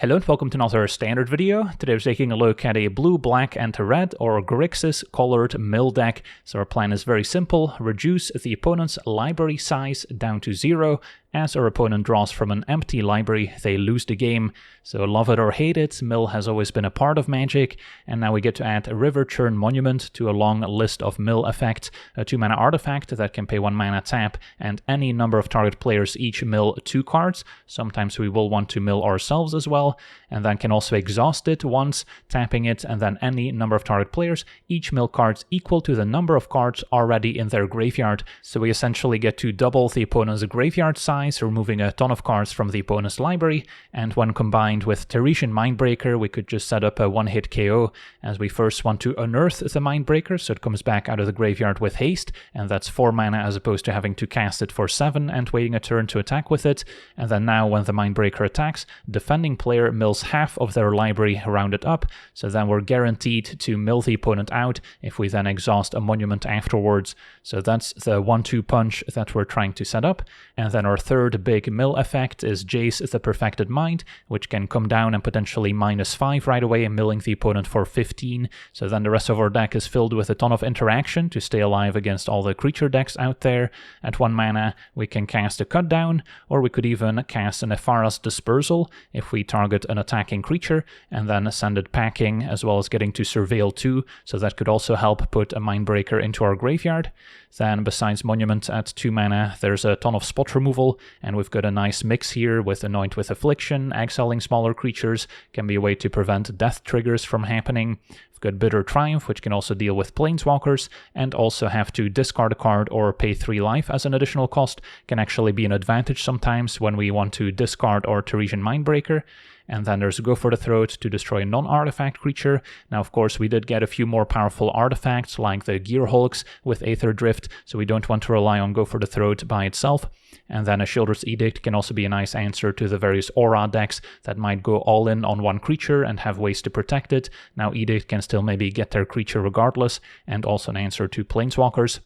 Hello and welcome to another standard video. Today we're taking a look at a blue, black and red or grixis colored mill deck. So our plan is very simple: reduce the opponent's library size down to 0. As our opponent draws from an empty library, they lose the game. So love it or hate it, mill has always been a part of Magic, and now we get to add a Riverchurn Monument to a long list of mill effects, a 2-mana artifact that can pay 1 mana tap, and any number of target players each mill 2 cards. Sometimes we will want to mill ourselves as well, and then can also exhaust it once, tapping it, and then any number of target players each mill cards equal to the number of cards already in their graveyard. So we essentially get to double the opponent's graveyard size, removing a ton of cards from the opponent's library, and when combined with Teresian Mindbreaker, we could just set up a one-hit KO, as we first want to unearth the Mindbreaker, so it comes back out of the graveyard with haste, and that's 4 mana as opposed to having to cast it for 7 and waiting a turn to attack with it. And then now when the Mindbreaker attacks, defending player mills half of their library rounded up, so then we're guaranteed to mill the opponent out if we then exhaust a monument afterwards. So that's the 1-2 punch that we're trying to set up. And then our third big mill effect is Jace the Perfected Mind, which can come down and potentially -5 right away, milling the opponent for 15. So then the rest of our deck is filled with a ton of interaction to stay alive against all the creature decks out there. At 1 mana, we can cast a Cut Down, or we could even cast an Ephara's Dispersal if we target an attacking creature, and then send it packing, as well as getting to Surveil 2, so that could also help put a Mindbreaker into our graveyard. Then besides Monument at 2 mana, there's a ton of spot removal, and we've got a nice mix here with Anoint with Affliction, exiling smaller creatures, can be a way to prevent death triggers from happening. We've got Bitter Triumph, which can also deal with Planeswalkers, and also have to discard a card or pay 3 life as an additional cost, can actually be an advantage sometimes when we want to discard our Teresian Mindbreaker. And then there's Go for the Throat to destroy a non-artifact creature. Now, of course, we did get a few more powerful artifacts like the Gear Hulks with Aetherdrift, so we don't want to rely on Go for the Throat by itself. And then a Sheoldred's Edict can also be a nice answer to the various aura decks that might go all in on one creature and have ways to protect it. Now Edict can still maybe get their creature regardless, and also an answer to Planeswalkers.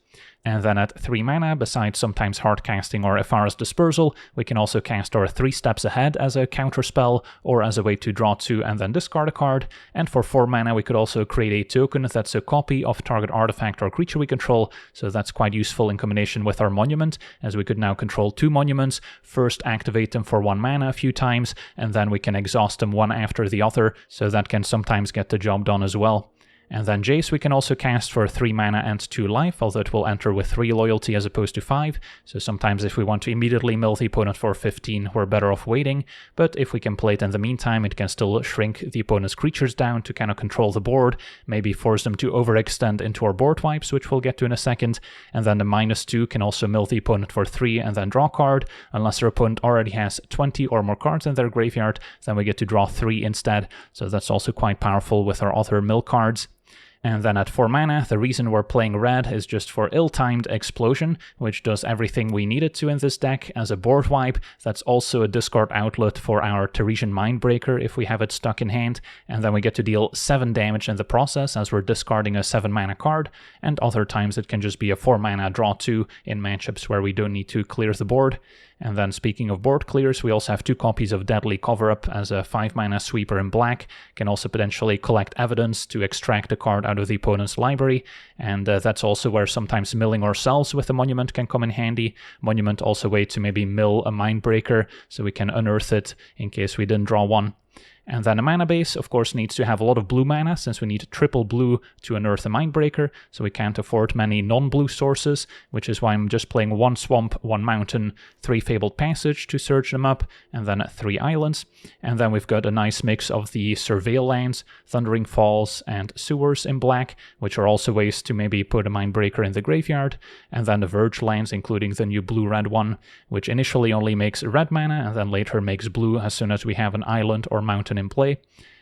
And then at 3 mana, besides sometimes hard casting or Ephara's Dispersal, we can also cast our 3 Steps Ahead as a counterspell, or as a way to draw 2 and then discard a card. And for 4 mana, we could also create a token that's a copy of target artifact or creature we control, so that's quite useful in combination with our monument, as we could now control 2 monuments, first activate them for 1 mana a few times, and then we can exhaust them one after the other, so that can sometimes get the job done as well. And then Jace we can also cast for 3 mana and 2 life, although it will enter with 3 loyalty as opposed to 5, so sometimes if we want to immediately mill the opponent for 15, we're better off waiting, but if we can play it in the meantime, it can still shrink the opponent's creatures down to kind of control the board, maybe force them to overextend into our board wipes, which we'll get to in a second. And then the -2 can also mill the opponent for 3 and then draw a card. Unless their opponent already has 20 or more cards in their graveyard, then we get to draw 3 instead, so that's also quite powerful with our other mill cards. And then at 4 mana, the reason we're playing red is just for Ill-Timed Explosion, which does everything we need it to in this deck as a board wipe. That's also a discard outlet for our Teresian Mindbreaker if we have it stuck in hand, and then we get to deal 7 damage in the process as we're discarding a 7 mana card, and other times it can just be a 4 mana draw 2 in matchups where we don't need to clear the board. And then speaking of board clears, we also have 2 copies of Deadly Cover-Up as a 5 mana sweeper in black, can also potentially collect evidence to extract a card out of the opponent's library, and that's also where sometimes milling ourselves with a monument can come in handy. Monument also a way to maybe mill a Mindbreaker, so we can unearth it in case we didn't draw one. And then a mana base, of course, needs to have a lot of blue mana, since we need triple blue to unearth a Mindbreaker, so we can't afford many non-blue sources, which is why I'm just playing 1 Swamp, 1 Mountain, 3 Fabled Passage to search them up, and then 3 Islands. And then we've got a nice mix of the Surveil lands, Thundering Falls, and Sewers in black, which are also ways to maybe put a Mindbreaker in the graveyard. And then the Verge lands, including the new blue-red one, which initially only makes red mana, and then later makes blue as soon as we have an island or mountain in play.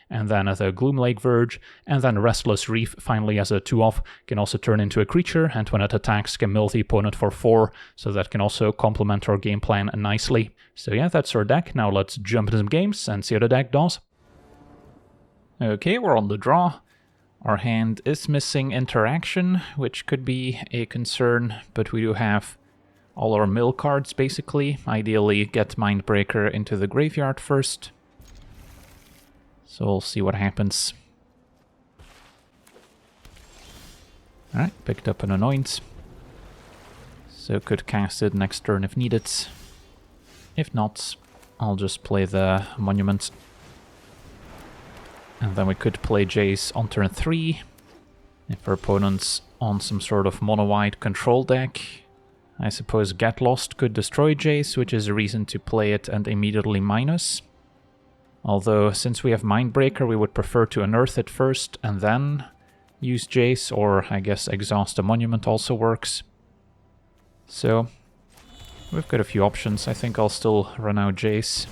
And then as a Gloomlake Verge, and then Restless Reef finally as a 2-off can also turn into a creature, and when it attacks can mill the opponent for 4, so that can also complement our game plan nicely. So yeah, that's our deck. Now let's jump into some games and see how the deck does. Okay, we're on the draw. Our hand is missing interaction, which could be a concern, but we do have all our mill cards basically. Ideally get Mindbreaker into the graveyard first. So we'll see what happens. Alright, picked up an Anoint. So could cast it next turn if needed. If not, I'll just play the Monument. And then we could play Jace on turn 3. If our opponent's on some sort of mono-white control deck, I suppose Get Lost could destroy Jace, which is a reason to play it and immediately minus. Although, since we have Mindbreaker, we would prefer to unearth it first and then use Jace, or I guess exhaust the Monument also works. So, we've got a few options. I think I'll still run out Jace.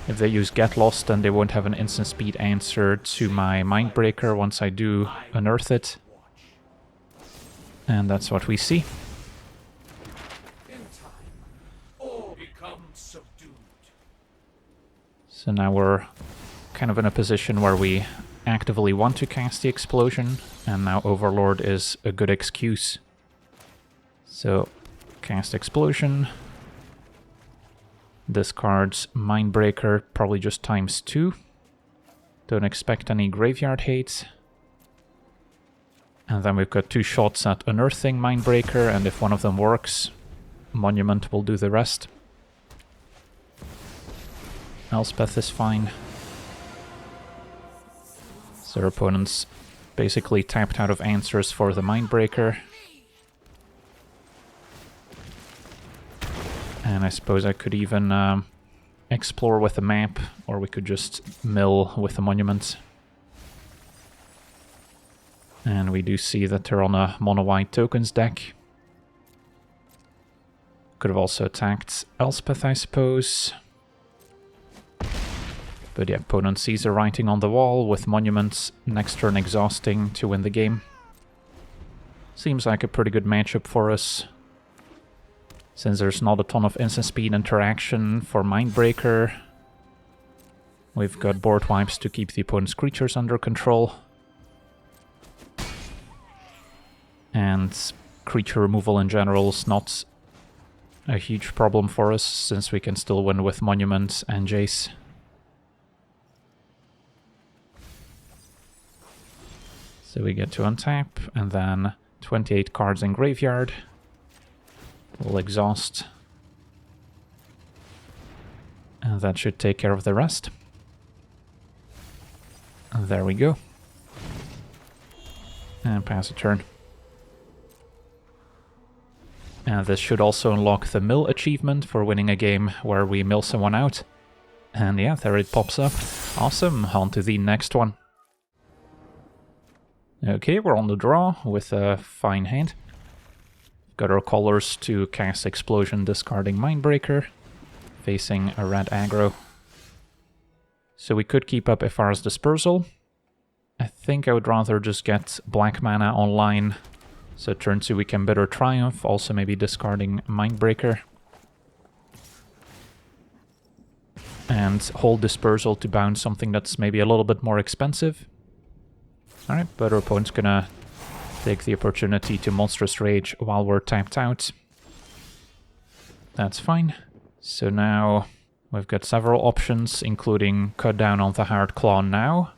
If they use Get Lost, then they won't have an instant speed answer to my Mindbreaker once I do unearth it. And that's what we see. So now we're kind of in a position where we actively want to cast the Explosion, and now Overlord is a good excuse. So, cast Explosion. Discards Mindbreaker, probably just ×2. Don't expect any graveyard hate. And then we've got 2 shots at unearthing Mindbreaker, and if one of them works, Monument will do the rest. Elspeth is fine. So our opponent's basically tapped out of answers for the Mindbreaker. And I suppose I could even explore with a map, or we could just mill with a Monument. And we do see that they're on a mono-white tokens deck. Could have also attacked Elspeth, I suppose. But the opponent sees a writing on the wall with Monuments next turn exhausting to win the game. Seems like a pretty good matchup for us. Since there's not a ton of instant speed interaction for Mindbreaker, we've got board wipes to keep the opponent's creatures under control. And creature removal in general is not a huge problem for us, since we can still win with Monument and Jace. So we get to untap, and then 28 cards in graveyard. We'll exhaust. And that should take care of the rest. And there we go. And pass a turn. And this should also unlock the mill achievement for winning a game where we mill someone out. And yeah, there it pops up. Awesome, on to the next one. Okay, we're on the draw with a fine hand. Got our colors to cast Explosion, discarding Mindbreaker, facing a red aggro. So we could keep up Ifar's Dispersal. I think I would rather just get black mana online. So turn 2 we can Bitter Triumph, also maybe discarding Mindbreaker. And hold Dispersal to bounce something that's maybe a little bit more expensive. Alright, but our opponent's gonna take the opportunity to Monstrous Rage while we're tapped out. That's fine. So now we've got several options, including cut down on the Hard Claw now,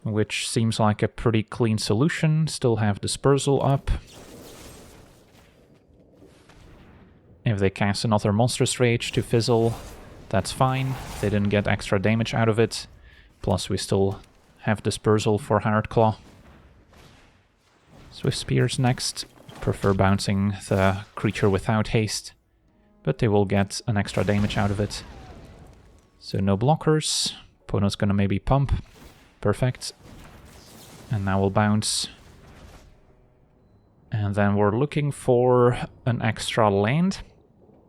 which seems like a pretty clean solution. Still have Dispersal up. If they cast another Monstrous Rage to fizzle, that's fine. They didn't get extra damage out of it. Plus we still have Dispersal for Hard Claw. Swift Spear's next. Prefer bouncing the creature without haste, but they will get an extra damage out of it. So no blockers. Opponent's gonna maybe pump. Perfect. And now we'll bounce. And then we're looking for an extra land.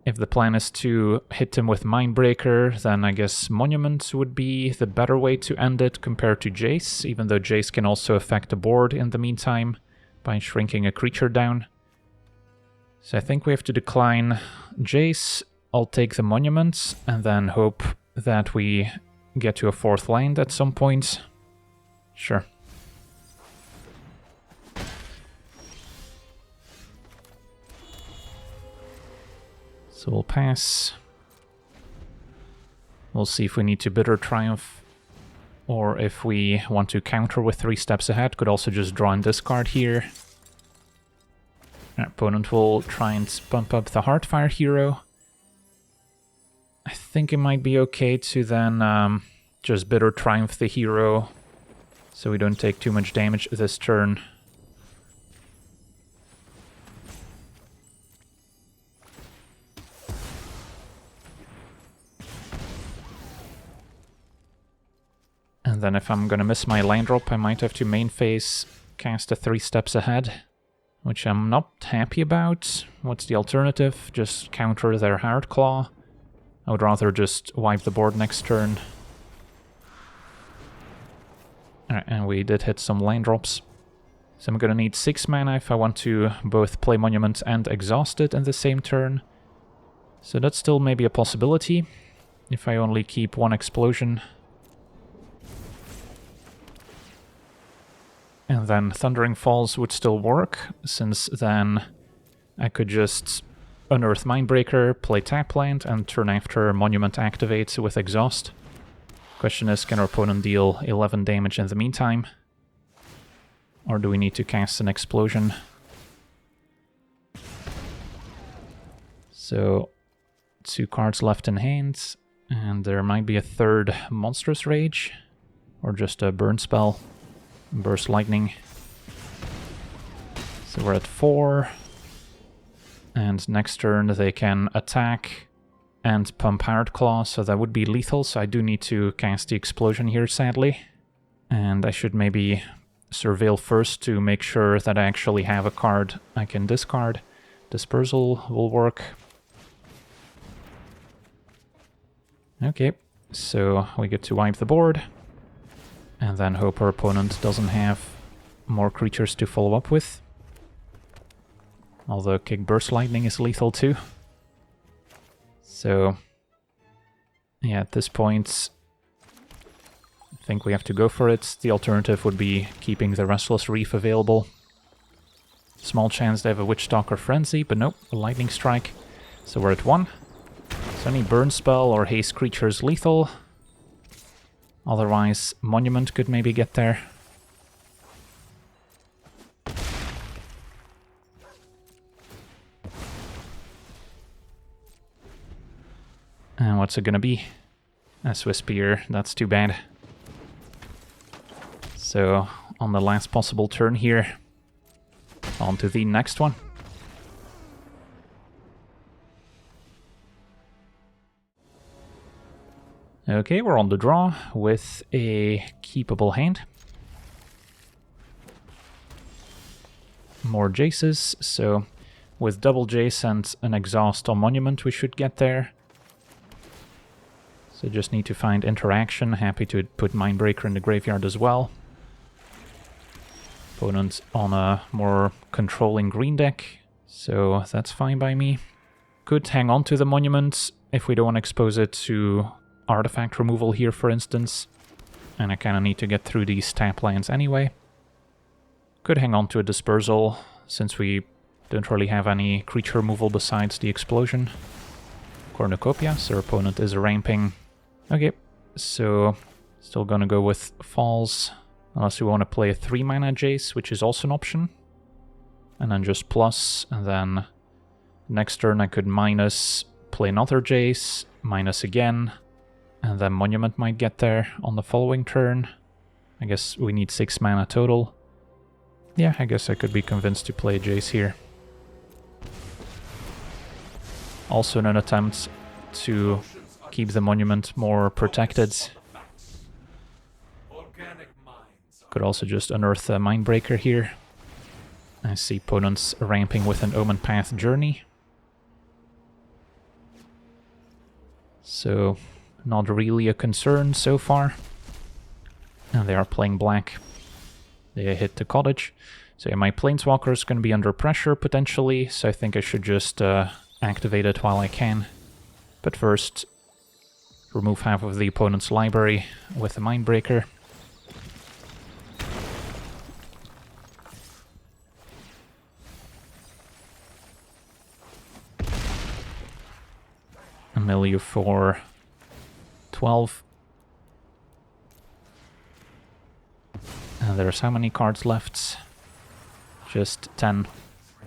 If the plan is to hit him with Mindbreaker, then I guess Monument would be the better way to end it compared to Jace, even though Jace can also affect the board in the meantime by shrinking a creature down. So I think we have to decline Jace. I'll take the Monument and then hope that we get to a 4th land at some point. Sure. So we'll pass. We'll see if we need to Bitter Triumph Or if we want to counter with 3 steps ahead, could also just draw and discard here. Our opponent will try and bump up the Heartfire hero. I think it might be okay to then just Bitter Triumph the hero, so we don't take too much damage this turn. And then if I'm gonna miss my land drop, I might have to main phase cast a 3 steps ahead, which I'm not happy about. What's the alternative? Just counter their Hard Claw. I would rather just wipe the board next turn. Alright, and we did hit some land drops. So I'm gonna need 6 mana if I want to both play Monument and exhaust it in the same turn. So that's still maybe a possibility, if I only keep 1 explosion. And then Thundering Falls would still work, since then I could just Unearth Mindbreaker, play tap land, and turn after Monument activates with exhaust. Question is, can our opponent deal 11 damage in the meantime? Or do we need to cast an explosion? So, 2 cards left in hand, and there might be a 3rd Monstrous Rage, or just a burn spell. Burst Lightning. So we're at 4. And next turn they can attack and pump Hard Claw, so that would be lethal, so I do need to cast the explosion here, sadly. And I should maybe surveil first to make sure that I actually have a card I can discard. Dispersal will work. Okay, so we get to wipe the board. And then hope our opponent doesn't have more creatures to follow up with. Although Kick Burst Lightning is lethal too. So, yeah, at this point, I think we have to go for it. The alternative would be keeping the Restless Reef available. Small chance they have a Witchstalker Frenzy, but nope, a Lightning Strike. So we're at 1. So any Burn Spell or Haste creature is lethal. Otherwise, Monument could maybe get there. And what's it gonna be? A Swiss Spear, that's too bad. So, on the last possible turn here, on to the next one. Okay, we're on the draw with a keepable hand. More Jaces, so with double Jace and an exhaust on Monument we should get there. So just need to find interaction. Happy to put Mindbreaker in the graveyard as well. Opponent on a more controlling green deck, so that's fine by me. Could hang on to the Monument if we don't want to expose it to artifact removal here, for instance. And I kind of need to get through these tap lands anyway. Could hang on to a Dispersal, since we don't really have any creature removal besides the explosion. Cornucopia, so our opponent is ramping. Okay, so still gonna go with Falls, unless we want to play a 3 mana Jace, which is also an option. And then just plus, and then next turn I could minus, play another Jace, minus again, and then Monument might get there on the following turn. I guess we need 6 mana total. Yeah, I guess I could be convinced to play Jace here. Also in an attempt to keep the Monument more protected. Could also just unearth a Mindbreaker here. I see opponents ramping with an Omen Path Journey. So, not really a concern so far. And they are playing black. They hit the cottage. So yeah, my Planeswalker is going to be under pressure potentially, so I think I should just activate it while I can. But first, remove half of the opponent's library with a Mindbreaker. A milieu for 12. And there's how many cards left? Just 10.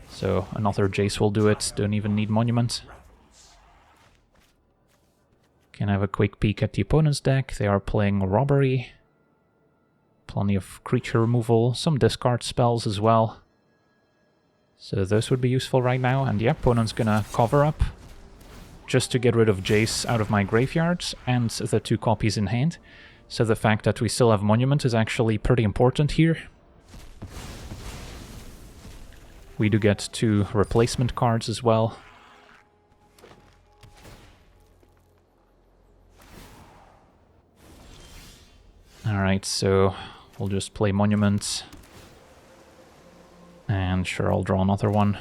So another Jace will do it. Don't even need Monument. Can have a quick peek at the opponent's deck. They are playing Robbery. Plenty of creature removal. Some discard spells as well. So those would be useful right now. And the opponent's gonna cover up just to get rid of Jace out of my graveyards and the 2 copies in hand. So the fact that we still have Monument is actually pretty important here. We do get 2 replacement cards as well. Alright, so we'll just play Monument. And sure, I'll draw another one.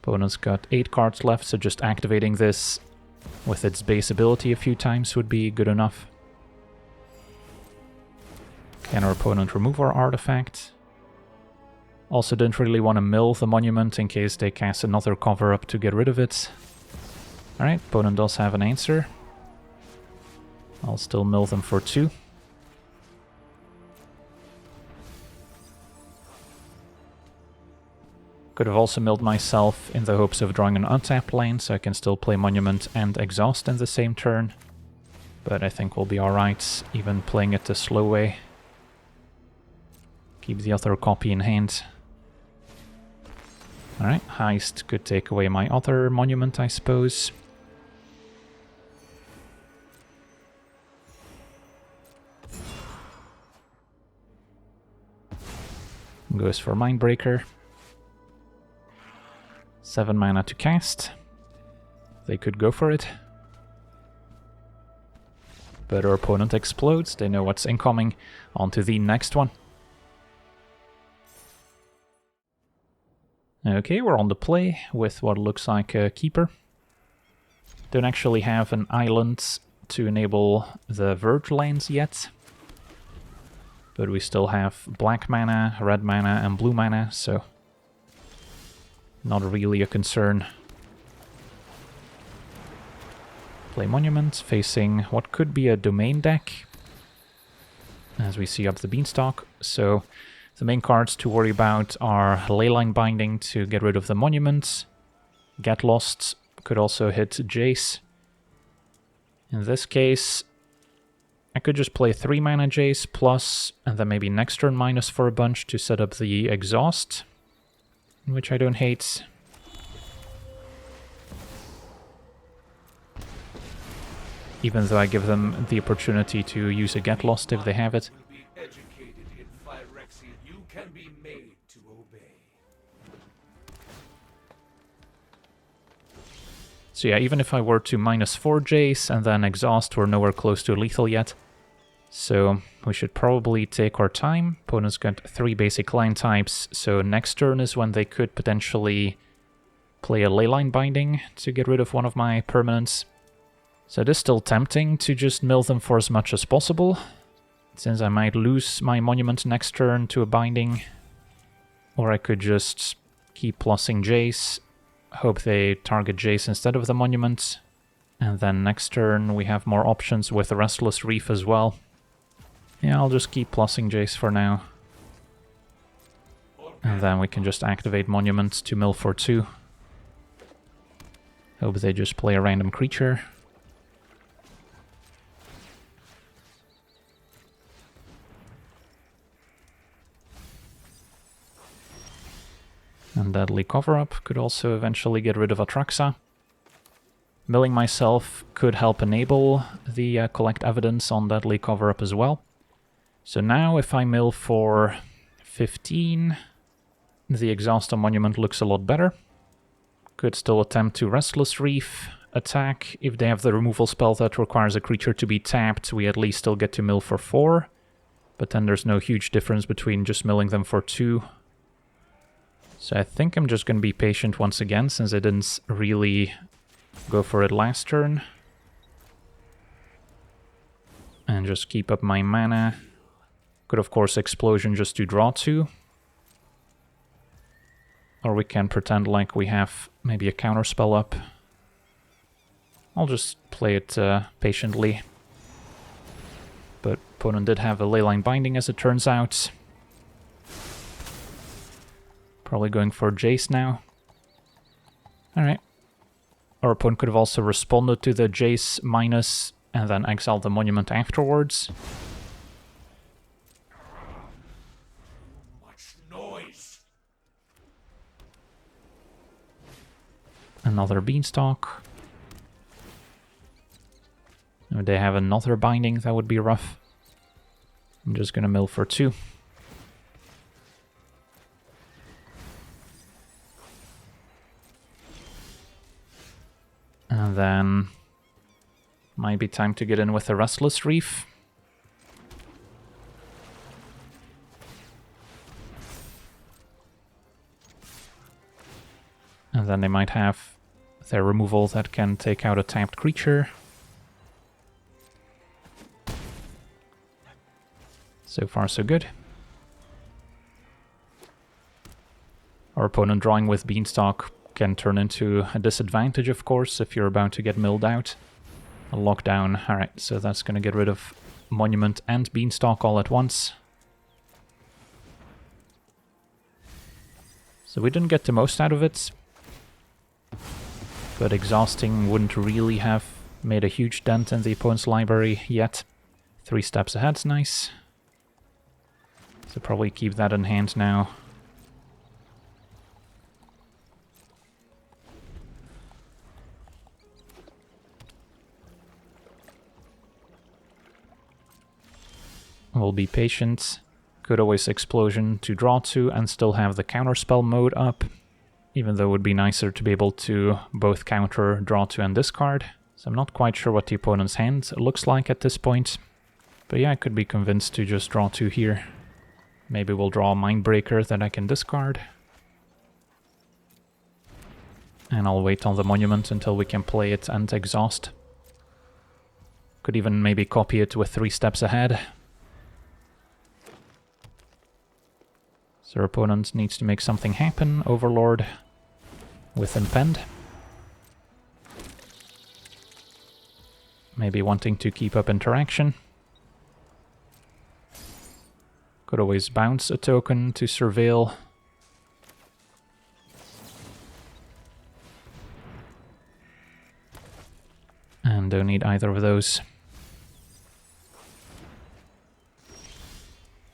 Opponent's got 8 cards left, so just activating this with its base ability a few times would be good enough. Can our opponent remove our artifact? Also didn't really want to mill the Monument in case they cast another cover-up to get rid of it. Alright, opponent does have an answer. I'll still mill them for 2. Could have also milled myself in the hopes of drawing an untapped land, so I can still play Monument and Exhaust in the same turn. But I think we'll be alright, even playing it the slow way. Keep the other copy in hand. Alright, Heist could take away my other Monument, I suppose. Goes for Mindbreaker. 7 mana to cast. They could go for it. But our opponent explodes, they know what's incoming. On to the next one. Okay, we're on the play with what looks like a Keeper. Don't actually have an island to enable the Verge lands yet. But we still have black mana, red mana, and blue mana, so not really a concern. Play Monument, facing what could be a Domain deck, as we see up the Beanstalk. So the main cards to worry about are Leyline Binding to get rid of the Monument. Get Lost could also hit Jace. In this case, I could just play 3 mana Jace plus, and then maybe next turn minus for a bunch to set up the Exhaust, which I don't hate. Even though I give them the opportunity to use a Get Lost if they have it. So yeah, even if I were to -4 Jace and then Exhaust, we're nowhere close to lethal yet. So we should probably take our time. Opponent's got 3 basic line types, so next turn is when they could potentially play a Leyline Binding to get rid of one of my permanents. So it is still tempting to just mill them for as much as possible, since I might lose my Monument next turn to a Binding. Or I could just keep plussing Jace, hope they target Jace instead of the Monument, and then next turn we have more options with the Restless Reef as well. Yeah, I'll just keep plussing Jace for now. And then we can just activate Monument to mill for 2. Hope they just play a random creature. And Deadly Cover-Up could also eventually get rid of Atraxa. Milling myself could help enable the Collect Evidence on Deadly Cover-Up as well. So now if I mill for 15, the Exhaust on Monument looks a lot better. Could still attempt to Restless Reef attack. If they have the removal spell that requires a creature to be tapped, we at least still get to mill for 4. But then there's no huge difference between just milling them for 2. So I think I'm just going to be patient once again, since I didn't really go for it last turn. And just keep up my mana. Could of course Explosion just to draw 2. Or we can pretend like we have maybe a counterspell up. I'll just play it patiently. Opponent did have a leyline binding, as it turns out. Probably going for Jace now. Alright. Our opponent could have also responded to the Jace minus and then exiled the monument afterwards. Much noise. Another Beanstalk. If they have another binding, that would be rough. I'm just gonna mill for 2. And then might be time to get in with a Restless Reef. And then they might have their removal that can take out a tapped creature. So far, so good. Our opponent drawing with Beanstalk can turn into a disadvantage, of course, if you're about to get milled out. A lockdown. Alright, so that's going to get rid of Monument and Beanstalk all at once. So we didn't get the most out of it. But exhausting wouldn't really have made a huge dent in the opponent's library yet. 3 steps ahead's nice. So probably keep that in hand now. We'll be patient. Could always Explosion to draw 2 and still have the counterspell mode up. Even though it would be nicer to be able to both counter, draw 2 and discard. So I'm not quite sure what the opponent's hand looks like at this point. But yeah, I could be convinced to just draw 2 here. Maybe we'll draw a Mindbreaker that I can discard. And I'll wait on the Monument until we can play it and exhaust. Could even maybe copy it with 3 steps ahead. So our opponent needs to make something happen. Overlord with Impend. Maybe wanting to keep up interaction. Could always bounce a token to surveil. And don't need either of those.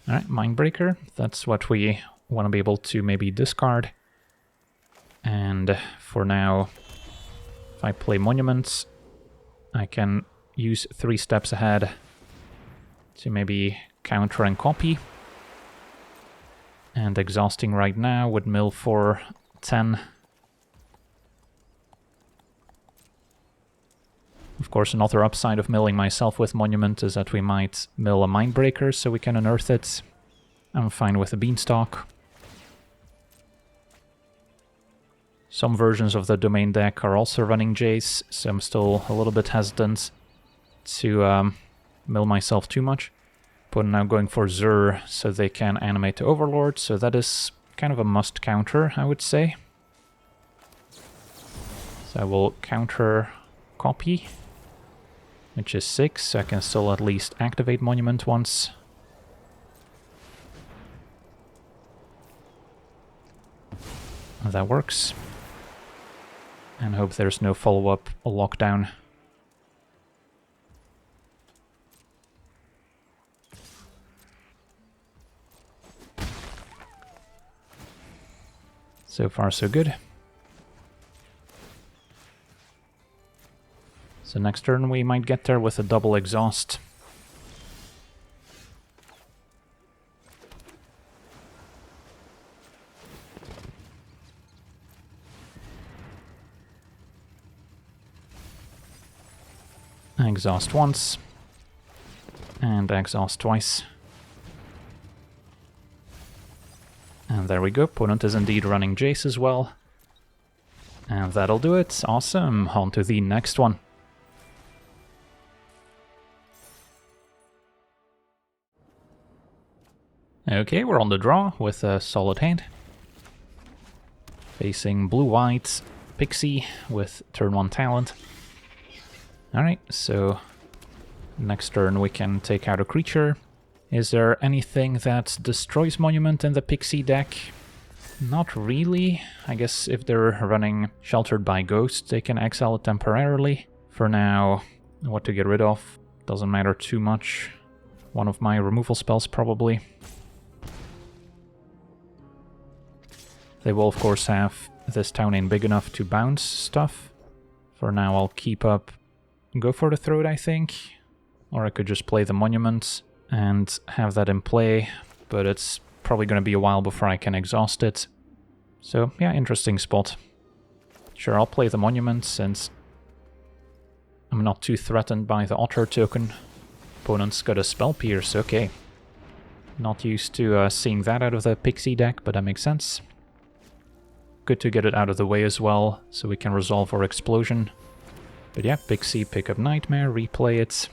Alright, Mindbreaker. That's what we want to be able to maybe discard. And for now, if I play Monuments, I can use 3 steps ahead to maybe counter and copy. And exhausting right now would mill for 10. Of course, another upside of milling myself with Monument is that we might mill a Mindbreaker so we can unearth it. I'm fine with a Beanstalk. Some versions of the Domain deck are also running Jace, so I'm still a little bit hesitant to mill myself too much. But now going for Zur so they can animate the Overlord, so that is kind of a must counter, I would say. So I will counter copy, which is 6, so I can still at least activate Monument once. That works. And hope there's no follow-up lockdown. So far, so good. So next turn we might get there with a double exhaust. Exhaust once. And exhaust twice. And there we go, opponent is indeed running Jace as well. And that'll do it, awesome, on to the next one. Okay, we're on the draw with a solid hand. Facing blue-white Pixie with turn 1 talent. Alright, so Next turn we can take out a creature. Is there anything that destroys Monument in the Pixie deck? Not really. I guess if they're running Sheltered by Ghosts, they can exile it temporarily. For now, what to get rid of doesn't matter too much. One of my removal spells, probably. They will, of course, have this town ain't big enough to bounce stuff. For now, I'll keep up... Go for the Throat, I think. Or I could just play the Monument and have that in play, but it's probably going to be a while before I can exhaust it. So, yeah, interesting spot. Sure, I'll play the Monument since I'm not too threatened by the Otter token. Opponent's got a Spell Pierce, okay. Not used to seeing that out of the Pixie deck, but that makes sense. Good to get it out of the way as well, so we can resolve our Explosion. But yeah, Pixie, pick up Nightmare, replay it.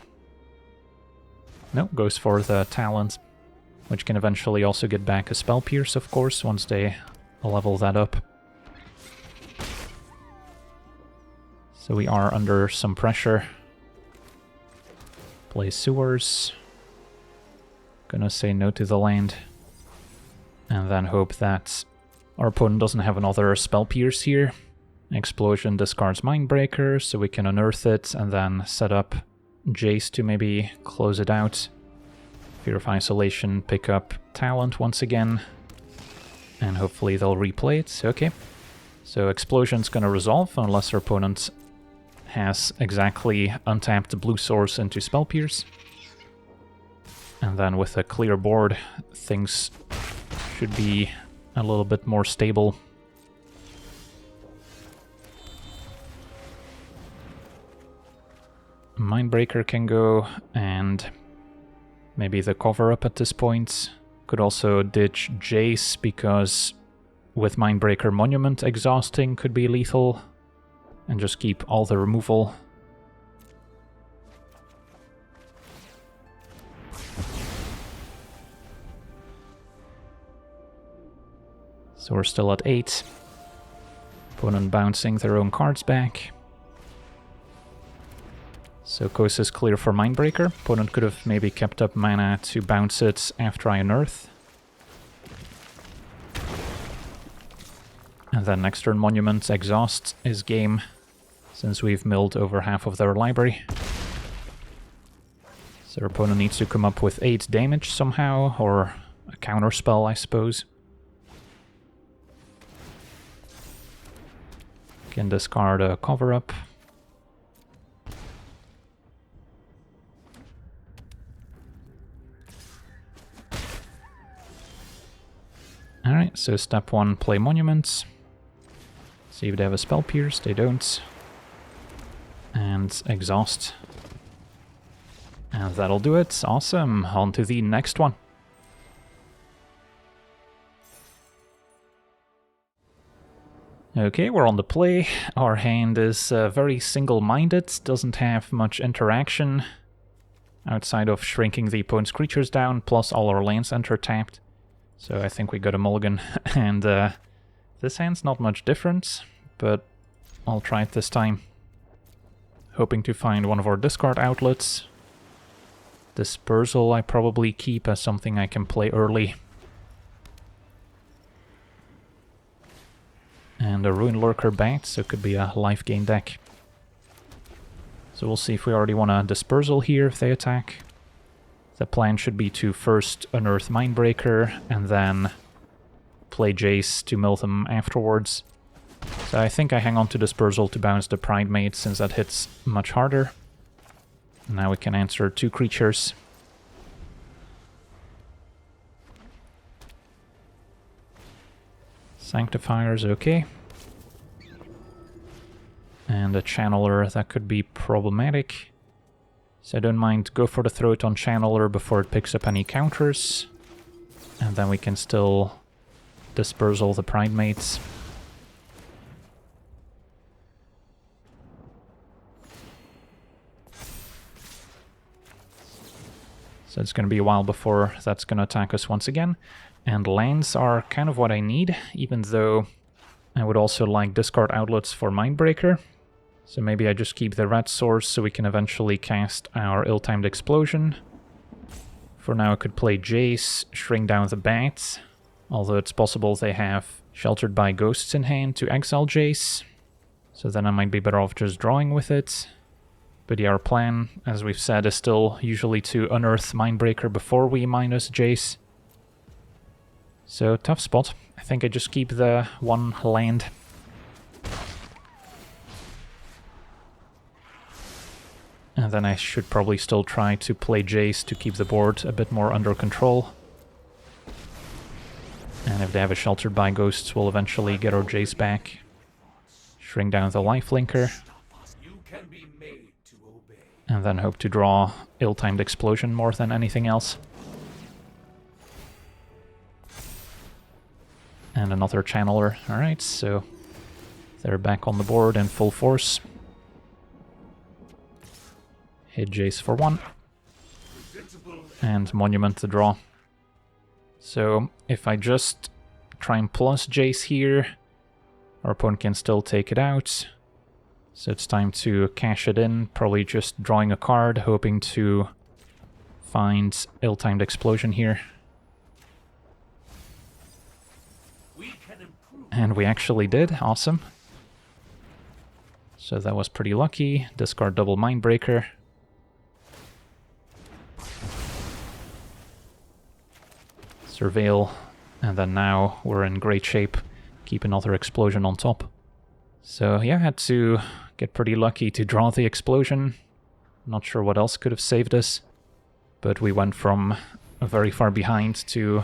No, goes for the Talent, which can eventually also get back a Spell Pierce, of course, once they level that up. So we are under some pressure. Play Sewers. Gonna say no to the land. And then hope that our opponent doesn't have another Spell Pierce here. Explosion discards Mindbreaker, so we can unearth it and then set up Jace to maybe close it out. Fear of Isolation, pick up Talent once again. And hopefully they'll replay it. Okay. So Explosion's gonna resolve unless our opponent has exactly untapped blue source into Spell Pierce. And then with a clear board, things should be a little bit more stable. Mindbreaker can go, and maybe the cover-up at this point. Could also ditch Jace, because with Mindbreaker Monument exhausting could be lethal, and just keep all the removal. So we're still at 8. Opponent bouncing their own cards back. So Coast is clear for Mindbreaker. Opponent could have maybe kept up mana to bounce it after I unearth. And then next turn Monument exhaust is game, since we've milled over half of their library. So our opponent needs to come up with 8 damage somehow, or a counter spell, I suppose. Can discard a cover-up. Alright, so step 1, play Monuments. See if they have a Spell Pierce, they don't. And exhaust. And that'll do it. Awesome, on to the next one. Okay, we're on the play. Our hand is very single-minded, doesn't have much interaction outside of shrinking the opponent's creatures down, plus all our lands enter tapped. So I think we got a mulligan, and this hand's not much different, but I'll try it this time. Hoping to find one of our discard outlets. Dispersal I probably keep as something I can play early. And a Ruin Lurker backed, so it could be a life gain deck. So we'll see if we already want a Dispersal here if they attack. The plan should be to first unearth Mindbreaker and then play Jace to mill them afterwards. So I think I hang on to Dispersal to bounce the Pridemate since that hits much harder. Now we can answer 2 creatures. Sanctifier's okay. And a Channeler, that could be problematic. So I don't mind go for the Throat on Channeler before it picks up any counters. And then we can still Dispersal the Pridemates. So it's going to be a while before that's going to attack us once again. And lands are kind of what I need, even though I would also like discard outlets for Mindbreaker. So maybe I just keep the red source so we can eventually cast our ill-timed explosion. For now I could play Jace, shrink down the bats, although it's possible they have Sheltered by Ghosts in hand to exile Jace. So then I might be better off just drawing with it. But yeah, our plan, as we've said, is still usually to unearth Mindbreaker before we minus Jace. So, tough spot. I think I just keep the one land. And then I should probably still try to play Jace to keep the board a bit more under control. And if they have a Sheltered by Ghosts, we'll eventually get our Jace back. Shrink down the lifelinker. And then hope to draw ill-timed explosion more than anything else. And another channeler. Alright, so they're back on the board in full force. Hit Jace for 1. And Monument to draw. So if I just try and plus Jace here, our opponent can still take it out. So it's time to cash it in, probably just drawing a card, hoping to find ill-timed explosion here. And we actually did, awesome. So that was pretty lucky. Discard double Mindbreaker. Surveil, and then now we're in great shape. Keep another explosion on top. So yeah, I had to get pretty lucky to draw the explosion. Not sure what else could have saved us, but we went from very far behind to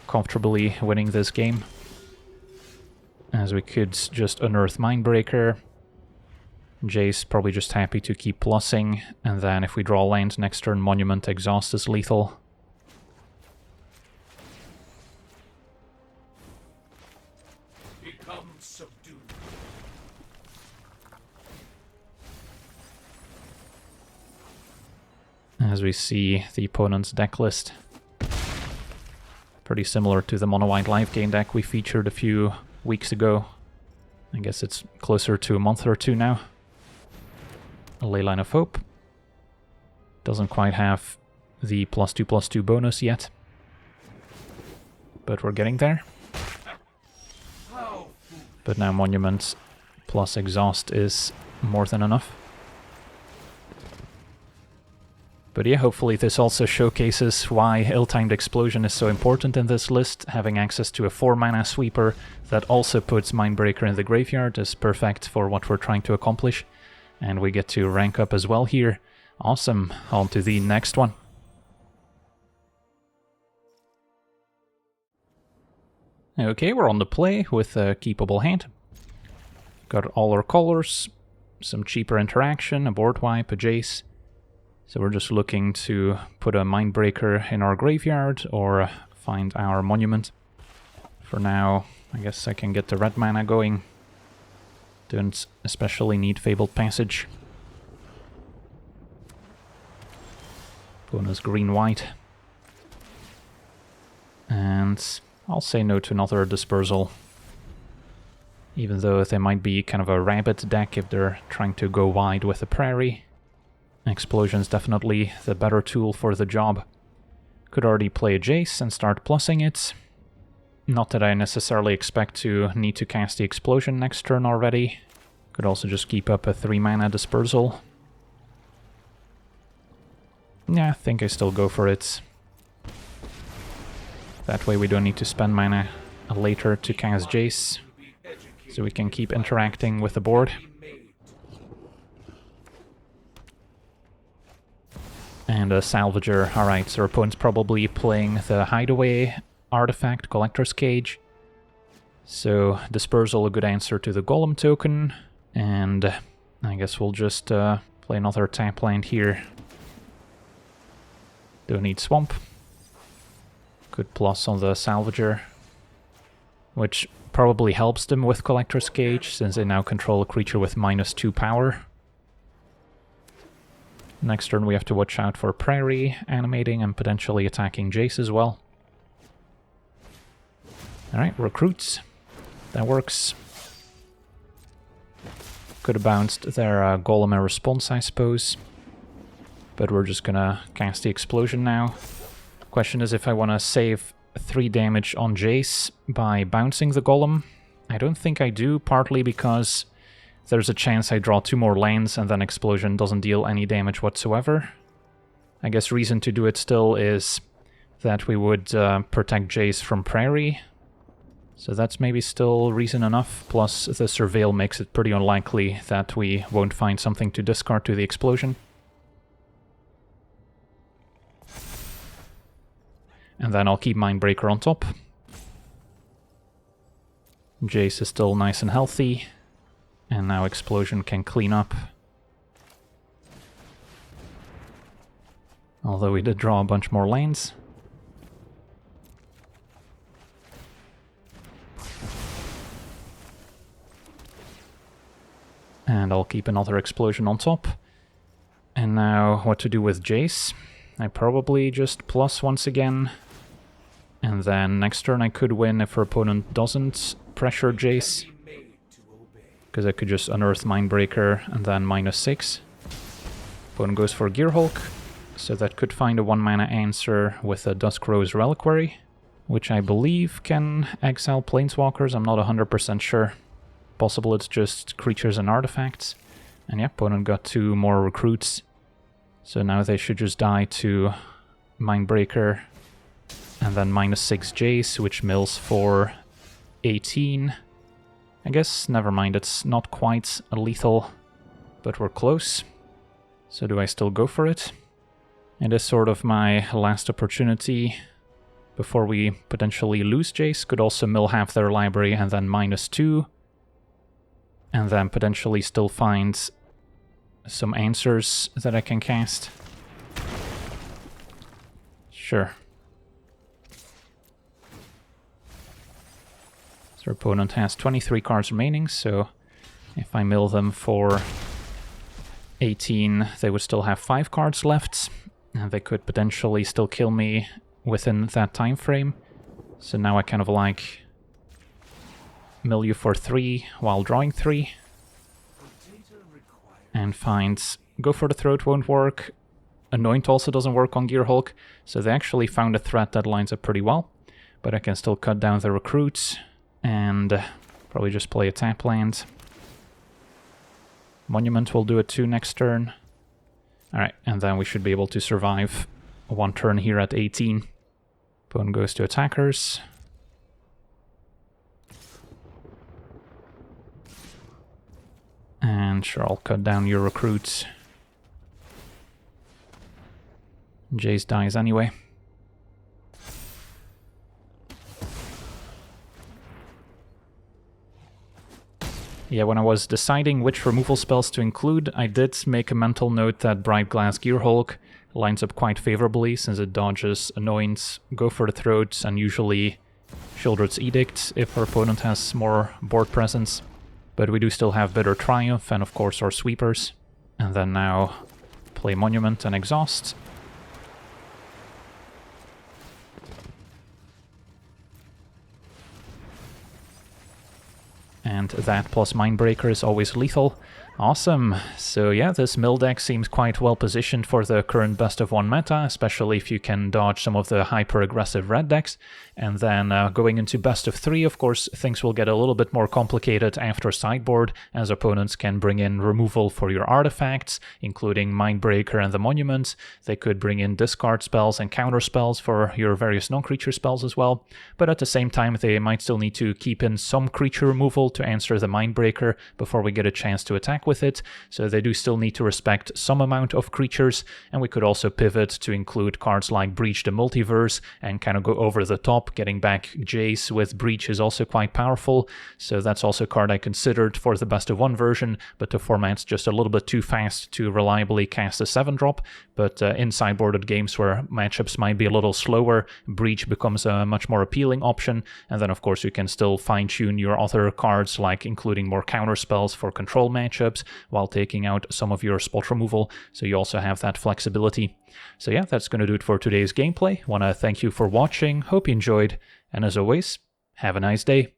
comfortably winning this game. As we could just unearth Mindbreaker. Jace probably just happy to keep plussing, and then if we draw land next turn, Monument Exhaust is lethal. As we see the opponent's deck list. Pretty similar to the mono-white life gain deck we featured a few weeks ago. I guess it's closer to a month or two now. A Leyline of Hope. Doesn't quite have the +2/+2 bonus yet. But we're getting there. But now Monument plus Exhaust is more than enough. But yeah, hopefully this also showcases why ill-timed explosion is so important in this list. Having access to a 4-mana sweeper that also puts Mindbreaker in the graveyard is perfect for what we're trying to accomplish. And we get to rank up as well here. Awesome, on to the next one. Okay, we're on the play with a keepable hand. Got all our colors, some cheaper interaction, a board wipe, a Jace. So we're just looking to put a Mindbreaker in our graveyard or find our Monument. For now, I guess I can get the red mana going. Don't especially need Fabled Passage. Bonus green-white. And I'll say no to another Dispersal. Even though they might be kind of a rabbit deck if they're trying to go wide with a Prairie. Explosion's definitely the better tool for the job. Could already play a Jace and start plussing it. Not that I necessarily expect to need to cast the Explosion next turn already. Could also just keep up a 3-mana Dispersal. Yeah, I think I still go for it. That way we don't need to spend mana later to cast Jace. So we can keep interacting with the board. And a Salvager. Alright, so our opponent's probably playing the Hideaway artifact, Collector's Cage. So Dispersal, a good answer to the Golem token. And I guess we'll just play another tap land here. Don't need Swamp. Good plus on the Salvager. Which probably helps them with Collector's Cage, since they now control a creature with -2 power. Next turn we have to watch out for Prairie, animating and potentially attacking Jace as well. Alright, Recruits. That works. Could have bounced their Golem in response, I suppose. But we're just gonna cast the Explosion now. Question is if I want to save 3 damage on Jace by bouncing the Golem. I don't think I do, partly because there's a chance I draw 2 more lands and then Explosion doesn't deal any damage whatsoever. I guess reason to do it still is that we would protect Jace from Prairie. So that's maybe still reason enough, plus the Surveil makes it pretty unlikely that we won't find something to discard to the Explosion. And then I'll keep Mindbreaker on top. Jace is still nice and healthy, and now Explosion can clean up. Although we did draw a bunch more lanes. And I'll keep another Explosion on top. And now what to do with Jace? I probably just plus once again. And then next turn I could win if her opponent doesn't pressure Jace. Because I could just unearth Mindbreaker and then -6. Opponent goes for Gearhulk. So that could find a 1-mana answer with a Duskrose Reliquary, which I believe can exile Planeswalkers. I'm not 100% sure. Possible it's just creatures and artifacts. And yeah, opponent got 2 more recruits. So now they should just die to Mindbreaker and then -6 Jace, which mills for 18. I guess, never mind, it's not quite a lethal, but we're close. So do I still go for it? It is sort of my last opportunity before we potentially lose Jace. Could also mill half their library and then -2. And then potentially still find some answers that I can cast. Sure. So our opponent has 23 cards remaining, so if I mill them for 18, they would still have 5 cards left. And they could potentially still kill me within that time frame. So now I kind of like mill you for 3 while drawing 3. And find Go for the Throat won't work. Anoint also doesn't work on Gearhulk. So they actually found a threat that lines up pretty well. But I can still cut down the recruits. And probably just play a tap land. Monument will do it too next turn. Alright, and then we should be able to survive 1 turn here at 18. Opponent goes to attackers. And sure, I'll cut down your recruits. Jace dies anyway. Yeah, when I was deciding which removal spells to include, I did make a mental note that Bright Glass Gearhulk lines up quite favorably since it dodges Annoyance, Go for the Throat, and usually Sheoldred's Edict if our opponent has more board presence. But we do still have Bitter Triumph and of course our sweepers. And then now play Monument and Exhaust. And that plus Mindbreaker is always lethal. Awesome. So yeah, this mill deck seems quite well positioned for the current best of 1 meta, especially if you can dodge some of the hyper-aggressive red decks. And then going into best of 3, of course, things will get a little bit more complicated after sideboard, as opponents can bring in removal for your artifacts, including Mindbreaker and the Monument. They could bring in discard spells and counter spells for your various non-creature spells as well. But at the same time, they might still need to keep in some creature removal to answer the Mindbreaker before we get a chance to attack with it, so they do still need to respect some amount of creatures, and we could also pivot to include cards like Breach the Multiverse and kind of go over the top. Getting back Jace with Breach is also quite powerful, so that's also a card I considered for the best of 1 version, but the format's just a little bit too fast to reliably cast a 7-drop, but in sideboarded games where matchups might be a little slower, Breach becomes a much more appealing option, and then of course you can still fine-tune your other cards, like including more counter spells for control matchups, while taking out some of your spot removal, so you also have that flexibility. So yeah, that's going to do it for today's gameplay. Want to thank you for watching, hope you enjoyed, and as always, have a nice day.